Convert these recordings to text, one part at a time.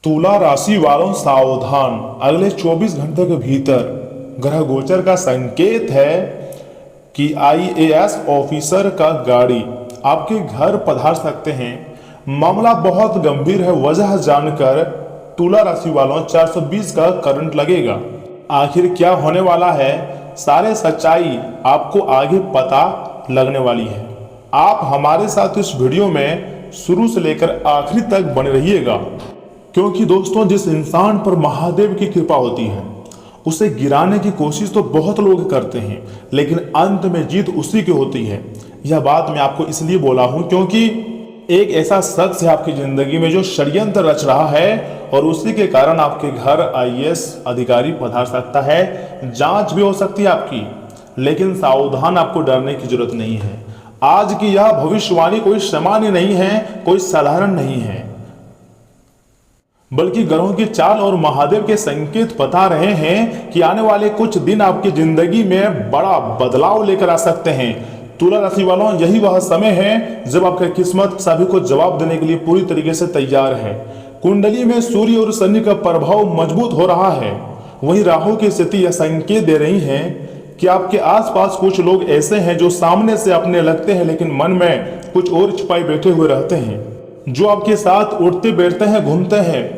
तुला राशि वालों सावधान, अगले 24 घंटे के भीतर ग्रह गोचर का संकेत है कि आईएएस ऑफिसर का गाड़ी आपके घर पधार सकते हैं। मामला बहुत गंभीर है, वजह जानकर तुला राशि वालों 420 का करंट लगेगा। आखिर क्या होने वाला है, सारे सच्चाई आपको आगे पता लगने वाली है। आप हमारे साथ इस वीडियो में शुरू से लेकर आखिरी तक बने रहिएगा, क्योंकि दोस्तों जिस इंसान पर महादेव की कृपा होती है उसे गिराने की कोशिश तो बहुत लोग करते हैं, लेकिन अंत में जीत उसी की होती है। यह बात मैं आपको इसलिए बोला हूं क्योंकि एक ऐसा शख्स है आपकी जिंदगी में जो षड्यंत्र रच रहा है और उसी के कारण आपके घर आईएएस अधिकारी पधार सकता है। जांच भी हो सकती है आपकी, लेकिन सावधान, आपको डरने की जरूरत नहीं है। आज की यह भविष्यवाणी कोई सामान्य नहीं है, कोई साधारण नहीं है, बल्कि ग्रहों की चाल और महादेव के संकेत बता रहे हैं कि आने वाले कुछ दिन आपकी जिंदगी में बड़ा बदलाव लेकर आ सकते हैं। तुला राशि वालों, यही वह समय है जब आपकी किस्मत सभी को जवाब देने के लिए पूरी तरीके से तैयार है। कुंडली में सूर्य और शनि का प्रभाव मजबूत हो रहा है, वहीं राहु की स्थिति यह संकेत दे रही है कि आपके आसपास कुछ लोग ऐसे हैं जो सामने से अपने लगते हैं लेकिन मन में कुछ और छिपाए बैठे हुए रहते हैं, जो आपके साथ उठते बैठते हैं, घूमते हैं।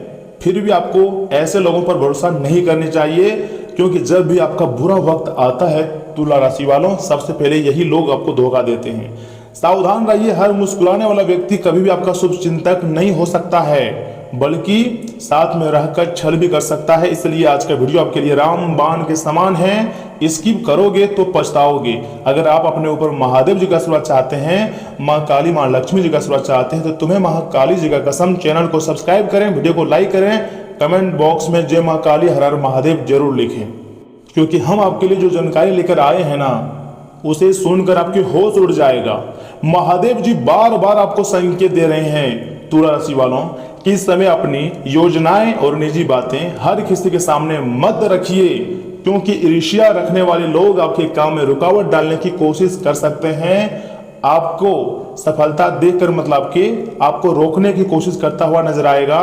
फिर भी आपको ऐसे लोगों पर भरोसा नहीं करनी चाहिए, क्योंकि जब भी आपका बुरा वक्त आता है तुला राशि वालों, सबसे पहले यही लोग आपको धोखा देते हैं। सावधान रहिए, हर मुस्कुराने वाला व्यक्ति कभी भी आपका शुभ चिंतक नहीं हो सकता है, बल्कि साथ में रहकर छल भी कर सकता है। इसलिए आज का वीडियो आपके लिए रामबाण के समान है, स्किप करोगे तो पछताओगे। अगर आप अपने ऊपर महादेव जी का आशीर्वाद चाहते हैं, माँ काली, माँ लक्ष्मी जी का आशीर्वाद चाहते हैं, तो तुम्हें महाकाली जी का कसम चैनल को सब्सक्राइब करें, वीडियो को लाइक करें, कमेंट बॉक्स में जय माँ काली हर हर महादेव जरूर लिखें, क्योंकि हम आपके लिए जो जानकारी लेकर आए हैं ना, उसे सुनकर आपकी होश उड़ जाएगा। महादेव जी बार बार आपको संकेत दे रहे हैं तुला राशि वालों कि इस समय अपनी योजनाएं और निजी बातें हर किसी के सामने मत रखिए, क्योंकि ईर्ष्या रखने वाले लोग आपके काम में रुकावट डालने की कोशिश कर सकते हैं। आपको सफलता देखकर मतलब कि आपको रोकने की कोशिश करता हुआ नजर आएगा,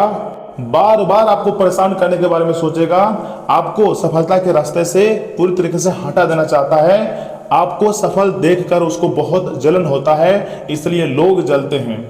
बार बार आपको परेशान करने के बारे में सोचेगा, आपको सफलता के रास्ते से पूरी तरीके से हटा देना चाहता है। आपको सफल देखकर उसको बहुत जलन होता है, इसलिए लोग जलते हैं।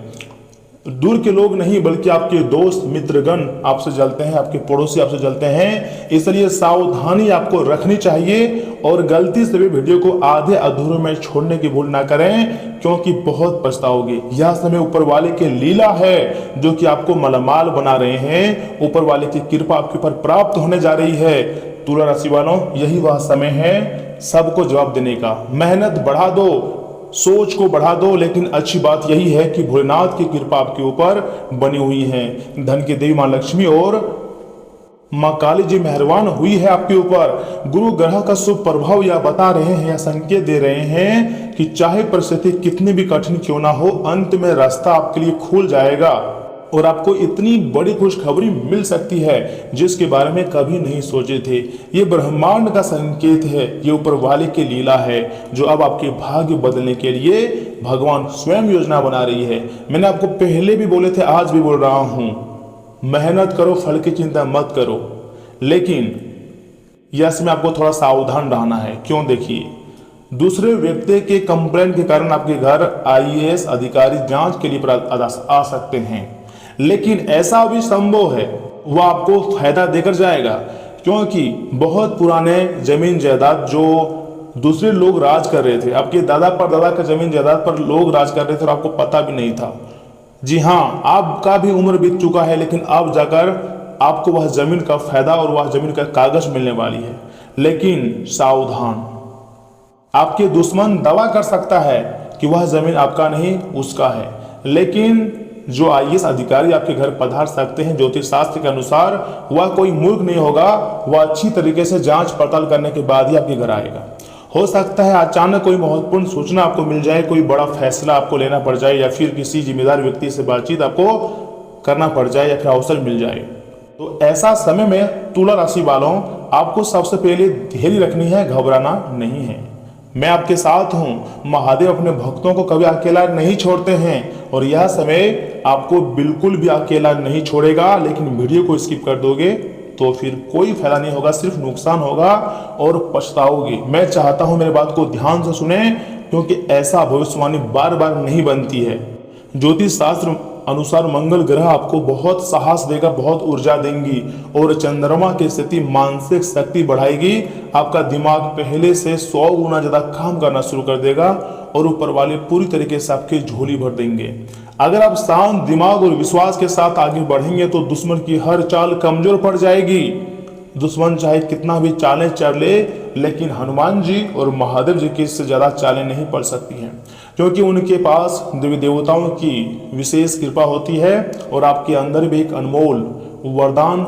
दूर के लोग नहीं, बल्कि आपके दोस्त मित्रगण आपसे जलते हैं, आपके पड़ोसी आपसे जलते हैं। इसलिए सावधानी आपको रखनी चाहिए और गलती से भी वीडियो को आधे अधूरे में छोड़ने की भूल ना करें, क्योंकि बहुत पछताओगे। यह समय ऊपर वाले की लीला है जो कि आपको मालामाल बना रहे हैं। ऊपर वाले की कृपा आपके ऊपर प्राप्त होने जा रही है। तुला राशि वालों, यही वह समय है सबको जवाब देने का। मेहनत बढ़ा दो, सोच को बढ़ा दो, लेकिन अच्छी बात यही है कि भोलेनाथ की कृपा आपके ऊपर बनी हुई है। धन की देवी मां लक्ष्मी और मां काली जी मेहरबान हुई है आपके ऊपर। गुरु ग्रह का शुभ प्रभाव यह बता रहे हैं, यह संकेत दे रहे हैं कि चाहे परिस्थिति कितनी भी कठिन क्यों ना हो, अंत में रास्ता आपके लिए खुल जाएगा और आपको इतनी बड़ी खुशखबरी मिल सकती है जिसके बारे में कभी नहीं सोचे थे। ये ब्रह्मांड का संकेत है, ये ऊपर वाले की लीला है जो अब आपके भाग्य बदलने के लिए भगवान स्वयं योजना बना रही है। मैंने आपको पहले भी बोले थे, आज भी बोल रहा हूं, मेहनत करो, फल की चिंता मत करो, लेकिन यस में आपको थोड़ा सावधान रहना है। क्यों? देखिए, दूसरे व्यक्ति के कंप्लेंट के कारण आपके घर आईएएस अधिकारी जांच के लिए आ सकते हैं, लेकिन ऐसा भी संभव है वह आपको फायदा देकर जाएगा, क्योंकि बहुत पुराने जमीन जायदाद जो दूसरे लोग राज कर रहे थे, आपके दादा पर दादा का जमीन जायदाद पर लोग राज कर रहे थे और आपको पता भी नहीं था। जी हाँ, आपका भी उम्र बीत चुका है, लेकिन अब जाकर आपको वह जमीन का फायदा और वह जमीन का कागज मिलने वाली है। लेकिन सावधान, आपके दुश्मन दावा कर सकता है कि वह जमीन आपका नहीं उसका है, लेकिन जो आईएएस अधिकारी आपके घर पधार सकते हैं, ज्योतिष शास्त्र के अनुसार वह कोई मूर्ख नहीं होगा, वह अच्छी तरीके से जांच पड़ताल करने के बाद ही आपके घर आएगा। हो सकता है अचानक कोई महत्वपूर्ण सूचना आपको मिल जाए, कोई बड़ा फैसला आपको लेना पड़ जाए, या फिर किसी जिम्मेदार व्यक्ति से बातचीत आपको करना पड़ जाए, या फिर अवसर मिल जाए। तो ऐसा समय में तुला राशि वालों, आपको सबसे पहले धैर्य रखनी है, घबराना नहीं है। मैं आपके साथ हूं। महादेव अपने भक्तों को कभी अकेला नहीं छोड़ते हैं, और यह समय आपको बिल्कुल भी अकेला नहीं छोड़ेगा। लेकिन वीडियो को स्किप कर दोगे तो फिर कोई फायदा नहीं होगा, सिर्फ नुकसान होगा और पछताओगे। मैं चाहता हूं मेरे बात को ध्यान से सुने, क्योंकि ऐसा भविष्यवाणी बार बार नहीं बनती है। ज्योतिष शास्त्र अनुसार मंगल ग्रह आपको बहुत साहस देगा, बहुत ऊर्जा देंगी, और चंद्रमा की स्थिति मानसिक शक्ति बढ़ाएगी। आपका दिमाग पहले से 100 गुना ज्यादा काम करना शुरू कर देगा और ऊपर वाले पूरी तरीके से आपकी झोली भर देंगे। अगर आप शांत दिमाग और विश्वास के साथ आगे बढ़ेंगे तो दुश्मन की हर चाल कमजोर पड़ जाएगी। दुश्मन चाहे कितना भी चालें चल ले, लेकिन हनुमान जी और महादेव जी की इससे ज्यादा चालें नहीं पड़ सकती हैं, क्योंकि उनके पास देवी देवताओं की विशेष कृपा होती है और आपके अंदर भी एक अनमोल वरदान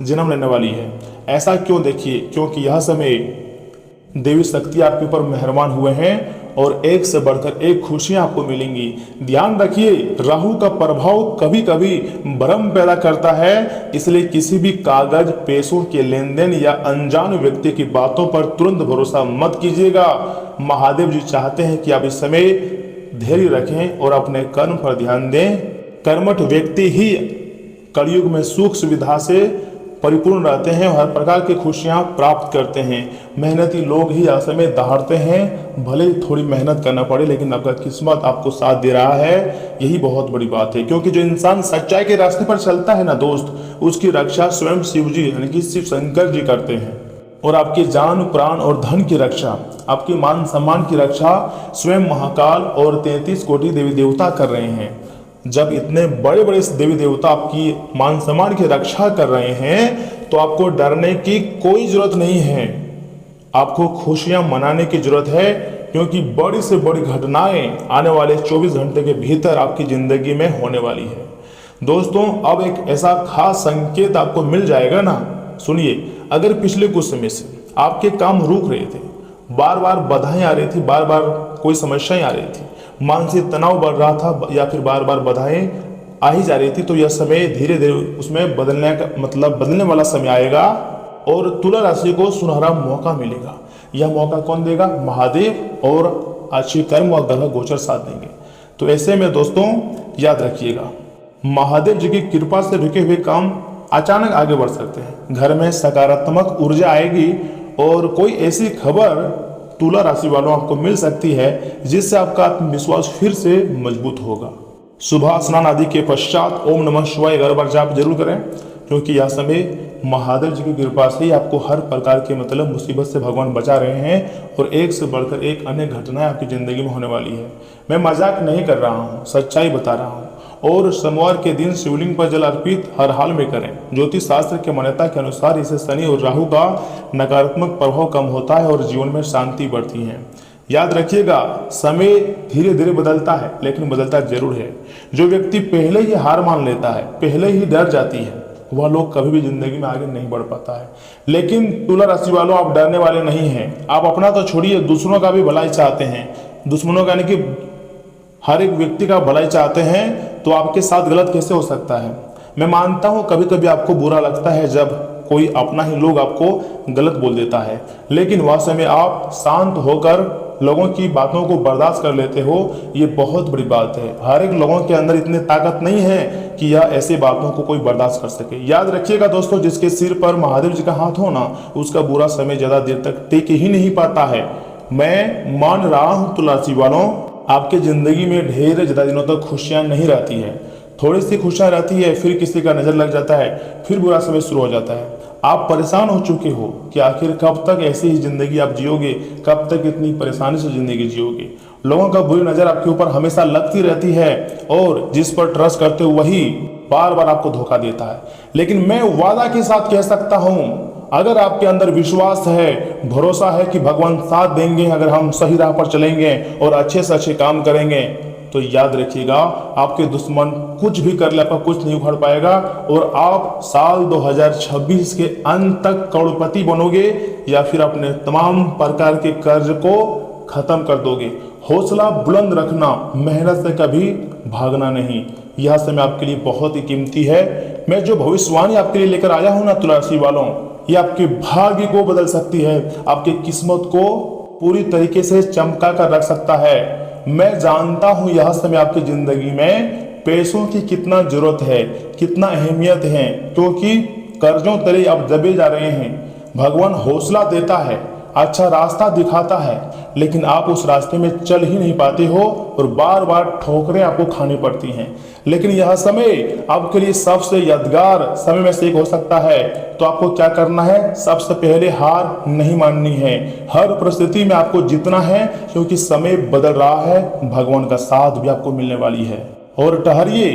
जन्म लेने वाली है। ऐसा क्यों? देखिए, क्योंकि यह समय देवी शक्ति आपके ऊपर मेहरबान हुए हैं और एक से बढ़कर एक खुशियां आपको मिलेंगी। ध्यान रखिए, राहु का प्रभाव कभी कभी भ्रम पैदा करता है, इसलिए किसी भी कागज, पैसों के लेन देन या अनजान व्यक्ति की बातों पर तुरंत भरोसा मत कीजिएगा। महादेव जी चाहते हैं कि आप इस समय धैर्य रखें और अपने कर्म पर ध्यान दें। कर्मठ व्यक्ति ही कलयुग में सुख सुविधा से परिपूर्ण रहते हैं और हर प्रकार की खुशियां प्राप्त करते हैं। मेहनती लोग ही असमय दहाड़ते हैं, भले ही थोड़ी मेहनत करना पड़े, लेकिन आपका किस्मत आपको साथ दे रहा है, यही बहुत बड़ी बात है। क्योंकि जो इंसान सच्चाई के रास्ते पर चलता है ना दोस्त, उसकी रक्षा स्वयं शिव जी यानी कि शिव शंकर जी करते हैं। और आपकी जान, प्राण और धन की रक्षा, आपकी मान सम्मान की रक्षा स्वयं महाकाल और 33 कोटि देवी देवता कर रहे हैं। जब इतने बड़े बड़े देवी देवता आपकी मान सम्मान की रक्षा कर रहे हैं तो आपको डरने की कोई जरूरत नहीं है, आपको खुशियां मनाने की जरूरत है, क्योंकि बड़ी से बड़ी घटनाएं आने वाले 24 घंटे के भीतर आपकी जिंदगी में होने वाली है। दोस्तों, अब एक ऐसा खास संकेत आपको मिल जाएगा ना, सुनिए। अगर पिछले कुछ समय से आपके काम रुक रहे थे, बार बार बाधाएं आ रही थी, बार बार कोई समस्याएं आ रही थी, मानसिक तनाव बढ़ रहा था या फिर बार बार बाधाएं आ ही जा रही थी, तो यह समय धीरे धीरे उसमें बदलने का मतलब बदलने वाला समय आएगा और तुला राशि को सुनहरा मौका मिलेगा। यह मौका कौन देगा? महादेव और अच्छी कर्म व ग्रह गोचर साथ देंगे। तो ऐसे में दोस्तों याद रखिएगा, महादेव जी की कृपा से रुके हुए काम अचानक आगे बढ़ सकते हैं। घर में सकारात्मक ऊर्जा आएगी और कोई ऐसी खबर तुला राशि वालों आपको मिल सकती है जिससे आपका आत्मविश्वास फिर से मजबूत होगा। सुबह स्नान आदि के पश्चात ओम नमः शिवाय 11 बार जाप जरूर करें, क्योंकि यह समय महादेव जी की कृपा से ही आपको हर प्रकार के मतलब मुसीबत से भगवान बचा रहे हैं और एक से बढ़कर एक अन्य घटनाएं आपकी जिंदगी में होने वाली है। मैं मजाक नहीं कर रहा हूँ, सच्चाई बता रहा हूँ। और सोमवार के दिन शिवलिंग पर जल अर्पित हर हाल में करें। ज्योतिष शास्त्र के मान्यता के अनुसार इससे शनि और राहु का नकारात्मक प्रभाव कम होता है और जीवन में शांति बढ़ती है। याद रखिएगा, समय धीरे धीरे बदलता है, लेकिन बदलता जरूर है। जो व्यक्ति पहले ही हार मान लेता है, पहले ही डर जाती है, वह लोग कभी भी जिंदगी में आगे नहीं बढ़ पाता है। लेकिन तुला राशि वालों, आप डरने वाले नहीं हैं। आप अपना तो छोड़िए, दूसरों का भी भलाई चाहते हैं। दुश्मनों का यानी कि हर एक व्यक्ति का भलाई चाहते हैं, तो आपके साथ गलत कैसे हो सकता है? मैं मानता हूं कभी कभी आपको बुरा लगता है जब कोई अपना ही लोग आपको गलत बोल देता है, लेकिन वह समय आप शांत होकर लोगों की बातों को बर्दाश्त कर लेते हो, ये बहुत बड़ी बात है। हर एक लोगों के अंदर इतनी ताकत नहीं है कि यह ऐसी बातों को कोई बर्दाश्त कर सके। याद रखिएगा दोस्तों, जिसके सिर पर महादेव जी का हाथ हो ना, उसका बुरा समय ज्यादा देर तक टिक ही नहीं पाता है। मैं मान रहा हूं तुला राशि वालों, आपके जिंदगी में ढेर ज्यादा दिनों तक खुशियां नहीं रहती है। थोड़ी सी खुशियां रहती है, फिर किसी का नजर लग जाता है, फिर बुरा समय शुरू हो जाता है। आप परेशान हो चुके हो कि आखिर कब तक ऐसी ही जिंदगी आप जियोगे, कब तक इतनी परेशानी से जिंदगी जियोगे। लोगों का बुरी नजर आपके ऊपर हमेशा लगती रहती है और जिस पर ट्रस्ट करते हो वही बार बार आपको धोखा देता है। लेकिन मैं वादा के साथ कह सकता हूं, अगर आपके अंदर विश्वास है, भरोसा है कि भगवान साथ देंगे, अगर हम सही राह पर चलेंगे और अच्छे से अच्छे काम करेंगे, तो याद रखिएगा, आपके दुश्मन कुछ भी कर ले, आपका कुछ नहीं उखड़ पाएगा और आप साल 2026 के अंत तक करोड़पति बनोगे या फिर अपने तमाम प्रकार के कर्ज को खत्म कर दोगे। हौसला बुलंद रखना, मेहनत से कभी भागना नहीं। यह समय आपके लिए बहुत ही कीमती है। मैं जो भविष्यवाणी आपके लिए लेकर आया हूं ना तुला राशि वालों, ये आपके भाग्य को बदल सकती है, आपकी किस्मत को पूरी तरीके से चमका कर रख सकता है। मैं जानता हूं यह समय आपकी जिंदगी में पैसों की कितना जरूरत है, कितना अहमियत है, क्योंकि कर्जों तले आप दबे जा रहे हैं। भगवान हौसला देता है, अच्छा रास्ता दिखाता है, लेकिन आप उस रास्ते में चल ही नहीं पाते हो और बार बार ठोकरें आपको खानी पड़ती हैं। लेकिन यह समय आपके लिए सबसे यादगार समय में से एक हो सकता है। तो आपको क्या करना है? सबसे पहले हार नहीं माननी है, हर परिस्थिति में आपको जीतना है, क्योंकि समय बदल रहा है, भगवान का साथ भी आपको मिलने वाली है। और ठहरिए,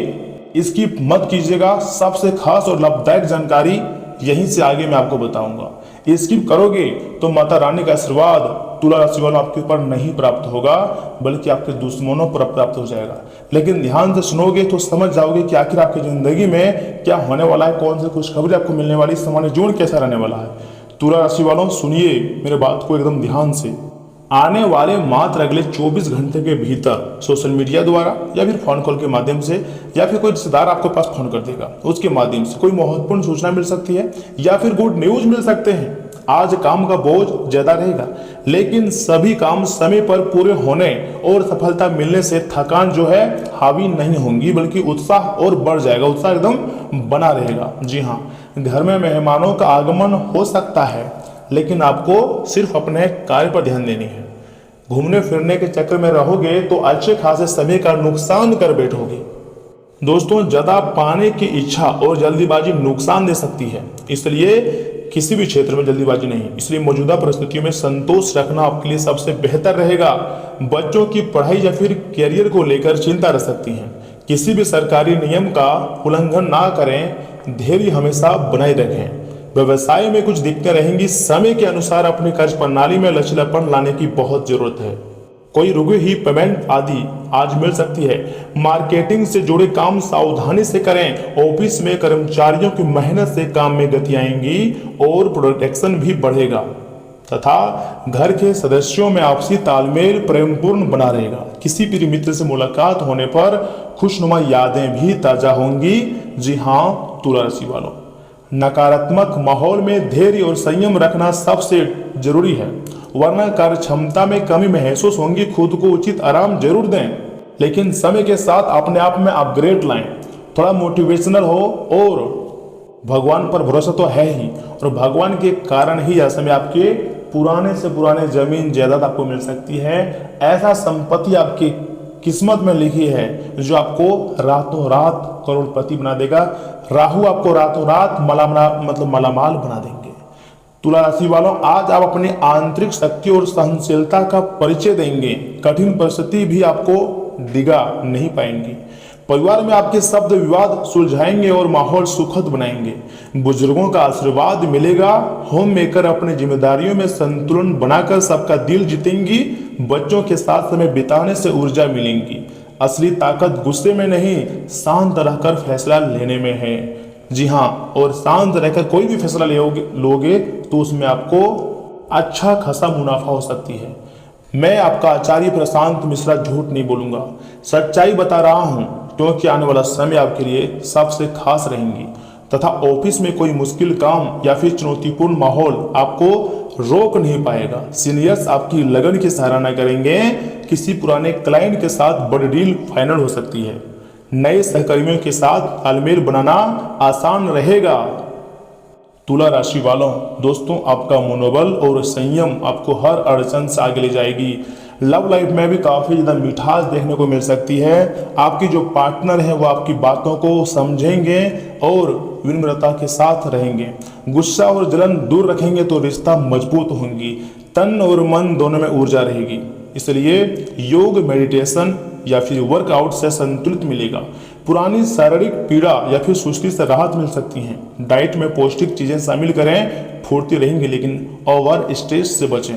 इसकी मत कीजिएगा, सबसे खास और लाभदायक जानकारी यहीं से आगे मैं आपको बताऊंगा। स्किप करोगे तो माता रानी का आशीर्वाद तुला राशि वालों आपके ऊपर नहीं प्राप्त होगा, बल्कि आपके दुश्मनों पर प्राप्त हो जाएगा। लेकिन ध्यान से सुनोगे तो समझ जाओगे कि आखिर आपकी जिंदगी में क्या होने वाला है, कौन सी खुशखबरी आपको मिलने वाली, सामान्य जीवन कैसा रहने वाला है। तुला राशि वालों सुनिए मेरे बात को एकदम ध्यान से। आने वाले मात्र अगले 24 घंटे के भीतर सोशल मीडिया द्वारा या फिर फोन कॉल के माध्यम से या फिर कोई रिश्तेदार आपके पास फोन कर देगा, उसके माध्यम से कोई महत्वपूर्ण सूचना मिल सकती है या फिर गुड न्यूज मिल सकते हैं। आज काम का बोझ ज्यादा रहेगा, लेकिन सभी काम समय पर पूरे होने और सफलता मिलने से थकान जो है हावी नहीं होंगी, बल्कि उत्साह और बढ़ जाएगा, उत्साह एकदम बना रहेगा। जी हाँ, घर में मेहमानों का आगमन हो सकता है, लेकिन आपको सिर्फ अपने कार्य पर ध्यान देनी है। घूमने फिरने के चक्कर में रहोगे तो अच्छे खासे समय का नुकसान कर बैठोगे। दोस्तों, ज्यादा पाने की इच्छा और जल्दीबाजी नुकसान दे सकती है, इसलिए किसी भी क्षेत्र में जल्दीबाजी नहीं। इसलिए मौजूदा परिस्थितियों में संतोष रखना आपके लिए सबसे बेहतर रहेगा। बच्चों की पढ़ाई या फिर करियर को लेकर चिंता रह सकती है। किसी भी सरकारी नियम का उल्लंघन ना करें, धैर्य हमेशा बनाए रखें। व्यवसाय में कुछ दिक्कतें रहेंगी, समय के अनुसार अपनी कार्य प्रणाली में लचीलापन लाने की बहुत जरूरत है। कोई रुकी हुई पेमेंट आदि आज मिल सकती है। मार्केटिंग से जुड़े काम सावधानी से करें। ऑफिस में कर्मचारियों की मेहनत से काम में गति आएंगी और प्रोडक्शन भी बढ़ेगा, तथा घर के सदस्यों में आपसी तालमेल प्रेमपूर्ण बना रहेगा। किसी प्रिय मित्र से मुलाकात होने पर खुशनुमा यादें भी ताजा होंगी। जी हाँ तुला राशि वालों, नकारात्मक माहौल में धैर्य और संयम रखना सबसे जरूरी है, वरना कार्य क्षमता में कमी महसूस होंगी। खुद को उचित आराम जरूर दें, लेकिन समय के साथ अपने आप में अपग्रेड लाएं। थोड़ा मोटिवेशनल हो और भगवान पर भरोसा तो है ही, और भगवान के कारण ही यह समय आपके पुराने से पुराने जमीन जायदाद आपको मिल सकती है। ऐसा संपत्ति आपकी किस्मत में लिखी है जो आपको रातों रात करोड़पति बना देगा। राहु आपको रातों रात मालामाल बना देंगे। तुला राशि वालों, आज आप अपनी आंतरिक शक्ति और सहनशीलता का परिचय देंगे। कठिन परिस्थिति भी आपको डिगा नहीं पाएंगी। परिवार में आपके शब्द विवाद सुलझाएंगे और माहौल सुखद बनाएंगे। बुजुर्गों का आशीर्वाद मिलेगा। होम मेकर अपनी जिम्मेदारियों में संतुलन बनाकर सबका दिल जीतेंगी। बच्चों के साथ समय बिताने से ऊर्जा मिलेंगी। असली ताकत गुस्से में नहीं, शांत रहकर फैसला लेने में है। जी हाँ, और शांत रहकर कोई भी फैसला लोगे तो उसमें आपको अच्छा खासा मुनाफा हो सकती है। मैं आपका आचार्य प्रशांत मिश्रा झूठ नहीं बोलूंगा, सच्चाई बता रहा हूं, क्योंकि आने वाला समय आपके लिए सबसे खास रहेंगी, तथा ऑफिस में कोई मुश्किल काम या फिर चुनौतीपूर्ण माहौल आपको रोक नहीं पाएगा। सीनियर्स आपकी लगन की सराहना करेंगे। किसी पुराने क्लाइंट के साथ बड़ी डील फाइनल हो सकती है। नए सहकर्मियों के साथ तालमेल बनाना आसान रहेगा। तुला राशि वालों, दोस्तों, आपका मनोबल और संयम आपको हर अड़चन से आगे ले जाएगी। लव लाइफ में भी काफी ज्यादा मिठास देखने को मिल सकती है। आपकी जो पार्टनर है वो आपकी बातों को समझेंगे और विनम्रता के साथ रहेंगे। गुस्सा और जलन दूर रखेंगे तो रिश्ता मजबूत होंगी। तन और मन दोनों में ऊर्जा रहेगी, इसलिए योग, मेडिटेशन या फिर वर्कआउट से संतुलित मिलेगा। पुरानी शारीरिक पीड़ा या फिर सुस्ती से राहत मिल सकती है। डाइट में पौष्टिक चीजें शामिल करें, फुर्ती रहेंगे, लेकिन ओवर स्ट्रेस से बचें।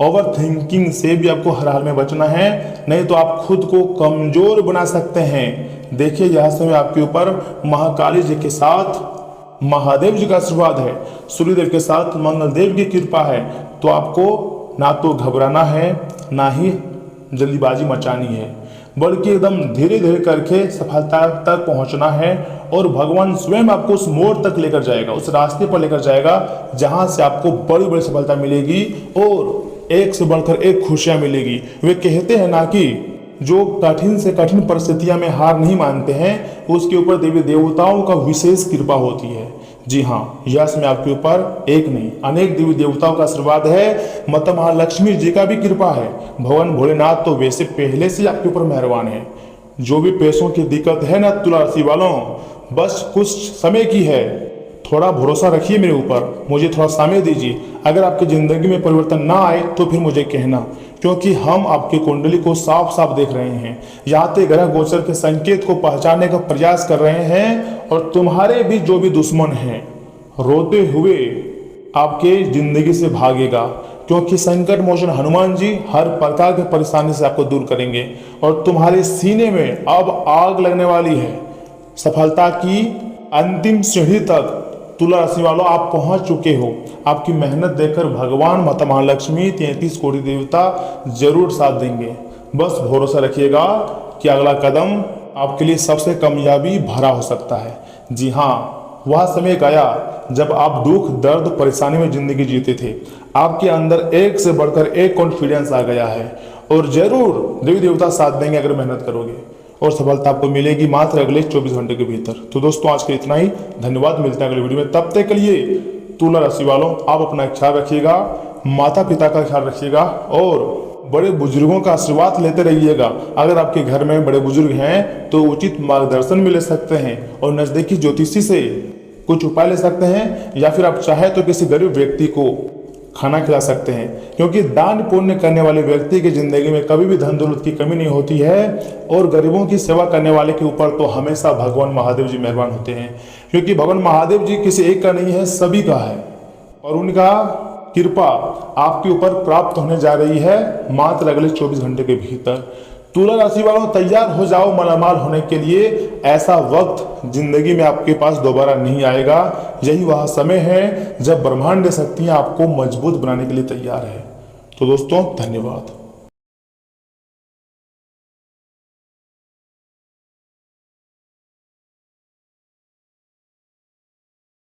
ओवर थिंकिंग से भी आपको हर हाल में बचना है, नहीं तो आप खुद को कमजोर बना सकते हैं। देखिए, यह समय आपके ऊपर महाकाली जी के साथ महादेव जी का आशीर्वाद है, सूर्यदेव के साथ मंगल देव की कृपा है। तो आपको ना तो घबराना है, ना ही जल्दीबाजी मचानी है, बल्कि एकदम धीरे धीरे करके सफलता तक पहुंचना है। और भगवान स्वयं आपको उस मोड़ तक लेकर जाएगा, उस रास्ते पर लेकर जाएगा जहां से आपको बड़ी बड़ी सफलता मिलेगी और एक से बढ़कर एक खुशियां मिलेगी। वे कहते हैं ना कि जो कठिन से कठिन परिस्थितियां में हार नहीं मानते हैं, उसके ऊपर देवी देवताओं का विशेष कृपा होती है। जी हाँ, यश में आपके ऊपर एक नहीं अनेक देवी देवताओं का आशीर्वाद है, माता महालक्ष्मी जी का भी कृपा है। भगवान भोलेनाथ तो वैसे पहले से आपके ऊपर मेहरबान है। जो भी पैसों की दिक्कत है ना तुला राशि वालों, बस कुछ समय की है, थोड़ा भरोसा रखिए मेरे ऊपर, मुझे थोड़ा समय दीजिए। अगर आपकी जिंदगी में परिवर्तन ना आए तो फिर मुझे कहना, क्योंकि हम आपकी कुंडली को साफ साफ देख रहे हैं। यहाँ पे ग्रह गोचर के संकेत को पहचानने का प्रयास कर रहे हैं, और तुम्हारे भी जो भी दुश्मन हैं रोते हुए आपके जिंदगी से भागेगा, क्योंकि संकट मोचन हनुमान जी हर प्रकार के परेशानी से आपको दूर करेंगे। और तुम्हारे सीने में अब आग लगने वाली है। सफलता की अंतिम सीढ़ी तक तुला राशि वालों आप पहुंच चुके हो। आपकी मेहनत देखकर भगवान माता महालक्ष्मी 33 कोटि देवता जरूर साथ देंगे। बस भरोसा रखिएगा कि अगला कदम आपके लिए सबसे कामयाबी भरा हो सकता है। जी हाँ, वह समय गया जब आप दुख दर्द परेशानी में जिंदगी जीते थे। आपके अंदर एक से बढ़कर एक कॉन्फिडेंस आ गया है, और जरूर देवी देवता साथ देंगे अगर मेहनत करोगे, और सफलता आपको मिलेगी मात्र अगले 24 घंटे के भीतर। तो दोस्तों आज के इतना ही, धन्यवाद। मिलते हैं अगले वीडियो में, तब तक के लिए तुला राशि वालों आप अपना ख्याल रखिएगा, माता पिता का ख्याल रखिएगा, और बड़े बुजुर्गों का आशीर्वाद लेते रहिएगा। अगर आपके घर में बड़े बुजुर्ग हैं तो उचित मार्गदर्शन भी ले सकते हैं, और नजदीकी ज्योतिषी से कुछ उपाय ले सकते हैं, या फिर आप चाहे तो किसी गरीब व्यक्ति को खाना खिला सकते हैं, क्योंकि दान पुण्य करने वाले व्यक्ति की जिंदगी में कभी भी धन दौलत की कमी नहीं होती है। और गरीबों की सेवा करने वाले के ऊपर तो हमेशा भगवान महादेव जी मेहरबान होते हैं, क्योंकि भगवान महादेव जी किसी एक का नहीं है, सभी का है, और उनका कृपा आपके ऊपर प्राप्त होने जा रही है मात्र अगले 24 घंटे के भीतर। तुला राशि वालों तैयार हो जाओ मालामाल होने के लिए। ऐसा वक्त जिंदगी में आपके पास दोबारा नहीं आएगा। यही वह समय है जब ब्रह्मांड शक्तियां आपको मजबूत बनाने के लिए तैयार है। तो दोस्तों धन्यवाद।